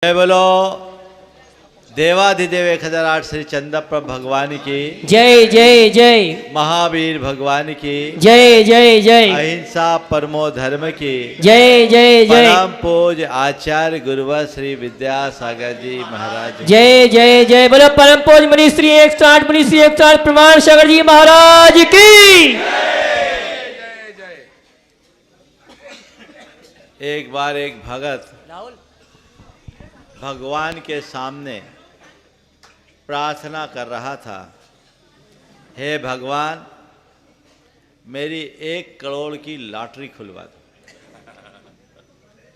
जय बोलो देवाधिदेव 1008 श्री चंद्रप्रभ भगवान की जय जय जय। महावीर भगवान की जय जय जय। अहिंसा परमो धर्म की जय जय जय। परम पूज आचार्य गुरुवर श्री विद्यासागर जी महाराज। जय जय जय। बोलो परम पूज मुनि श्री 108 मुनि श्री 108 प्रमाण सागर जी महाराज की। एक बार एक भगत भगवान के सामने प्रार्थना कर रहा था, हे भगवान मेरी 1 करोड़ की लॉटरी खुलवा दो।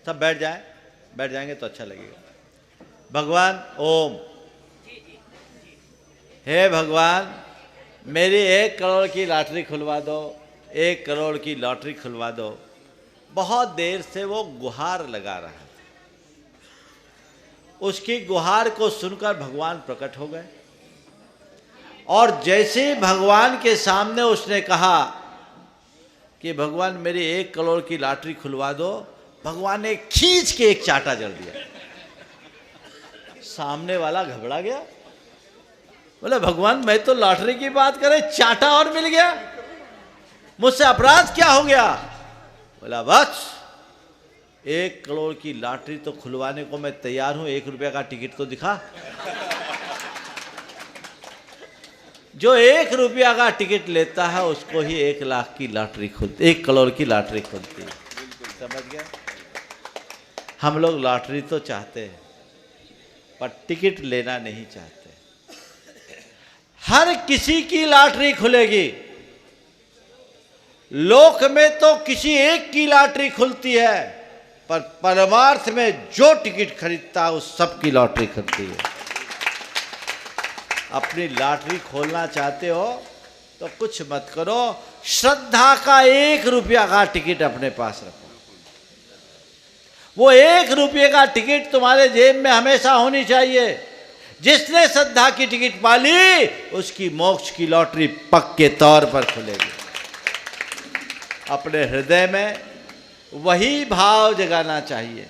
सब बैठ जाएंगे तो अच्छा लगेगा। भगवान ओम, हे भगवान मेरी 1 करोड़ की लॉटरी खुलवा दो, 1 करोड़ की लॉटरी खुलवा दो। बहुत देर से वो गुहार लगा रहा था। उसकी गुहार को सुनकर भगवान प्रकट हो गए और जैसे ही भगवान के सामने उसने कहा कि भगवान मेरी 1 करोड़ की लॉटरी खुलवा दो, भगवान ने खींच के एक चाटा जड़ दिया। सामने वाला घबरा गया, बोले भगवान मैं तो लॉटरी की बात करे, चाटा और मिल गया, मुझसे अपराध क्या हो गया? बोला बस 1 करोड़ की लॉटरी तो खुलवाने को मैं तैयार हूं, 1 रुपया का टिकट तो दिखा। जो 1 रुपया का टिकट लेता है उसको ही 1 लाख की लॉटरी खुलती, 1 करोड़ की लॉटरी खुलती है। समझ गया? हम लोग लॉटरी तो चाहते हैं पर टिकट लेना नहीं चाहते। हर किसी की लॉटरी खुलेगी, लोक में तो किसी एक की लॉटरी खुलती है, पर परमार्थ में जो टिकट खरीदता है उस सब की लॉटरी खुलती है। अपनी लॉटरी खोलना चाहते हो तो कुछ मत करो, श्रद्धा का 1 रुपया का टिकट अपने पास रखो। वो 1 रुपये का टिकट तुम्हारे जेब में हमेशा होनी चाहिए। जिसने श्रद्धा की टिकट पाली उसकी मोक्ष की लॉटरी पक्के तौर पर खुलेगी। अपने हृदय में वही भाव जगाना चाहिए।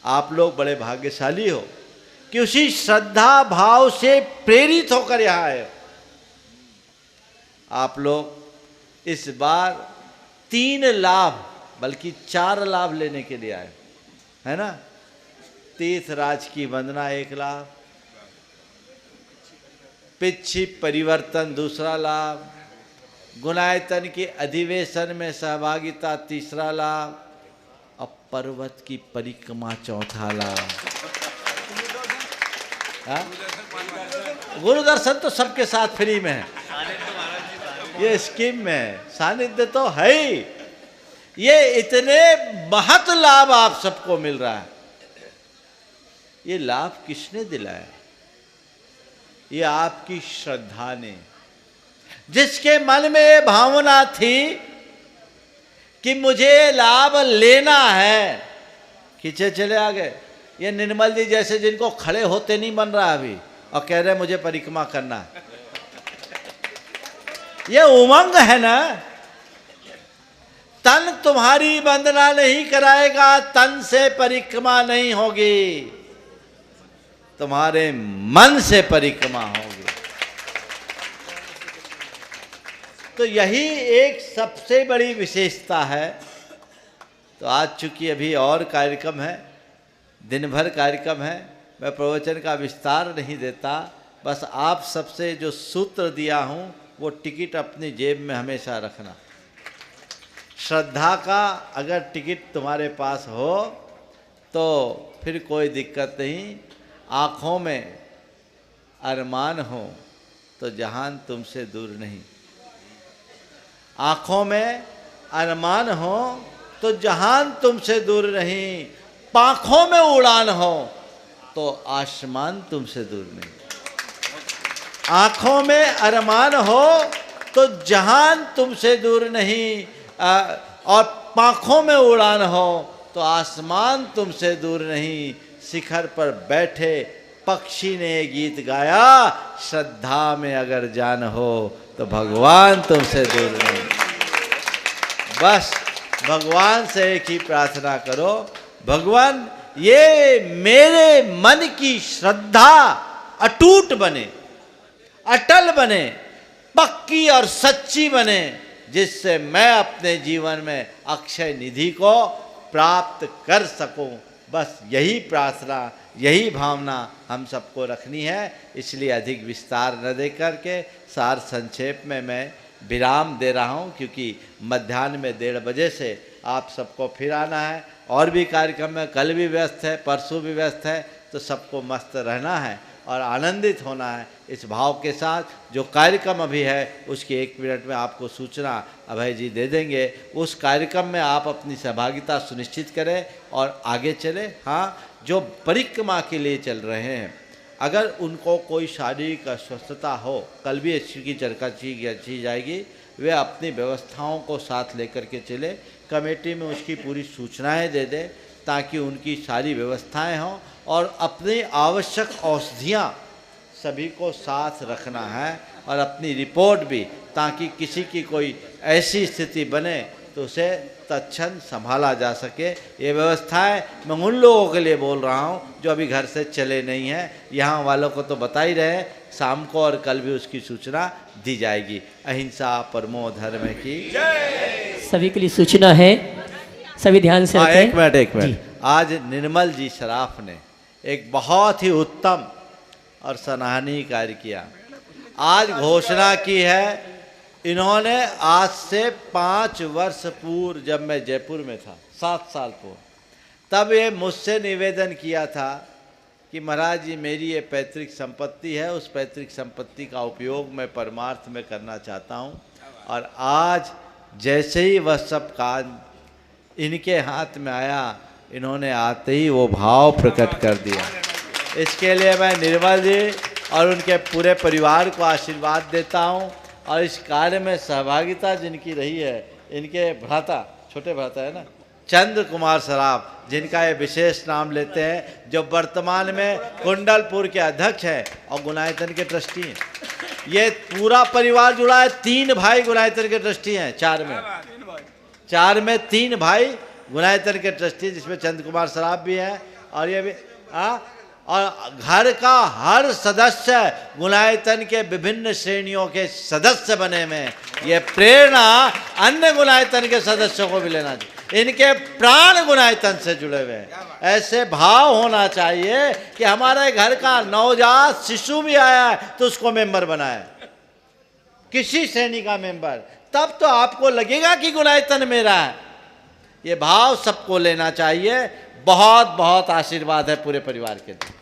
आप लोग बड़े भाग्यशाली हो कि उसी श्रद्धा भाव से प्रेरित होकर यहाँ आए हो। आप लोग इस बार 3 लाभ बल्कि 4 लाभ लेने के लिए आए, है ना? तीर्थराज की वंदना 1 लाभ, पिछी परिवर्तन 2रा लाभ, गुणायतन के अधिवेशन में सहभागिता 3रा लाभ, और पर्वत की परिक्रमा 4था लाभ। गुरु दर्शन तो सबके साथ फ्री में है, ये स्कीम में है, सानिध्य तो है ही। ये इतने महत लाभ आप सबको मिल रहा है। ये लाभ किसने दिलाया? ये आपकी श्रद्धा ने। जिसके मन में ये भावना थी कि मुझे लाभ लेना है, खींचे चले आ गए। ये निर्मल जी जैसे जिनको खड़े होते नहीं बन रहा अभी और कह रहे मुझे परिक्रमा करना, ये उमंग है ना। तन तुम्हारी वंदना नहीं कराएगा, तन से परिक्रमा नहीं होगी, तुम्हारे मन से परिक्रमा होगी। तो यही एक सबसे बड़ी विशेषता है। तो आज चूंकि अभी और कार्यक्रम है, दिन भर कार्यक्रम है, मैं प्रवचन का विस्तार नहीं देता। बस आप सबसे जो सूत्र दिया हूँ वो टिकट अपनी जेब में हमेशा रखना। श्रद्धा का अगर टिकट तुम्हारे पास हो तो फिर कोई दिक्कत नहीं। आँखों में अरमान हो तो जहान तुमसे दूर नहीं। आँखों में अरमान हो तो जहान तुमसे दूर नहीं। पाँखों में उड़ान हो तो आसमान तुमसे दूर नहीं। आँखों में अरमान हो तो जहान तुमसे दूर नहीं, और पाँखों में उड़ान हो तो आसमान तुमसे दूर नहीं। शिखर पर बैठे पक्षी ने गीत गाया, श्रद्धा में अगर जान हो तो भगवान तुमसे दूर नहीं। बस भगवान से एक ही प्रार्थना करो, भगवान ये मेरे मन की श्रद्धा अटूट बने, अटल बने, पक्की और सच्ची बने, जिससे मैं अपने जीवन में अक्षय निधि को प्राप्त कर सकूं। बस यही प्रार्थना, यही भावना हम सबको रखनी है। इसलिए अधिक विस्तार न दे करके सार संक्षेप में मैं विराम दे रहा हूं, क्योंकि मध्याह्न में 1:30 बजे से आप सबको फिर आना है। और भी कार्यक्रम में कल भी व्यस्त है, परसों भी व्यस्त है, तो सबको मस्त रहना है और आनंदित होना है इस भाव के साथ। जो कार्यक्रम अभी है उसकी 1 मिनट में आपको सूचना अभय जी दे देंगे। उस कार्यक्रम में आप अपनी सहभागिता सुनिश्चित करें और आगे चले। हाँ, जो परिक्रमा के लिए चल रहे हैं, अगर उनको कोई शारीरिक अस्वस्थता हो, कल भी इसकी चर्चा की जाएगी, वे अपनी व्यवस्थाओं को साथ लेकर के चले। कमेटी में उसकी पूरी सूचनाएं दे दें ताकि उनकी सारी व्यवस्थाएं हों, और अपनी आवश्यक औषधियाँ सभी को साथ रखना है, और अपनी रिपोर्ट भी, ताकि किसी की कोई ऐसी स्थिति बने तो उसे तत्क्षण संभाला जा सके। ये व्यवस्थाएं मैं उन लोगों के लिए बोल रहा हूँ जो अभी घर से चले नहीं हैं। यहाँ वालों को तो बता ही रहे, शाम को और कल भी उसकी सूचना दी जाएगी। अहिंसा परमो धर्म की सभी के लिए सूचना है, सभी ध्यान से रखें। एक मिनट। आज निर्मल जी शराफ ने एक बहुत ही उत्तम और सराहनीय कार्य किया। आज घोषणा की है इन्होंने, आज से 5 वर्ष पूर्व जब मैं जयपुर में था, 7 साल पूर्व, तब ये मुझसे निवेदन किया था कि महाराज जी मेरी ये पैतृक संपत्ति है, उस पैतृक संपत्ति का उपयोग मैं परमार्थ में करना चाहता हूँ। और आज जैसे ही वह सब काज इनके हाथ में आया, इन्होंने आते ही वो भाव प्रकट कर दिया। इसके लिए मैं निर्मल जी और उनके पूरे परिवार को आशीर्वाद देता हूँ। और इस कार्य में सहभागिता जिनकी रही है, इनके भ्राता, छोटे भ्राता है ना, चंद्र कुमार सराफ, जिनका ये विशेष नाम लेते हैं, जो वर्तमान में कुंडलपुर के अध्यक्ष हैं और गुनायतन के ट्रस्टी हैं। ये पूरा परिवार जुड़ा है। 3 भाई गुनायतन के ट्रस्टी हैं, 4 में 3 भाई गुनायतन के ट्रस्टी, जिसमें चंद्र कुमार सराफ भी हैं। और ये भी और घर का हर सदस्य गुनायतन के विभिन्न श्रेणियों के सदस्य बने में, ये प्रेरणा अन्य गुनायतन के सदस्यों को भी लेना चाहिए। इनके प्राण गुनायतन से जुड़े हुए हैं। ऐसे भाव होना चाहिए कि हमारे घर का नवजात शिशु भी आया है तो उसको मेंबर बनाए, किसी श्रेणी का मेंबर, तब तो आपको लगेगा कि गुनायतन मेरा है। ये भाव सबको लेना चाहिए। बहुत बहुत आशीर्वाद है पूरे परिवार के लिए।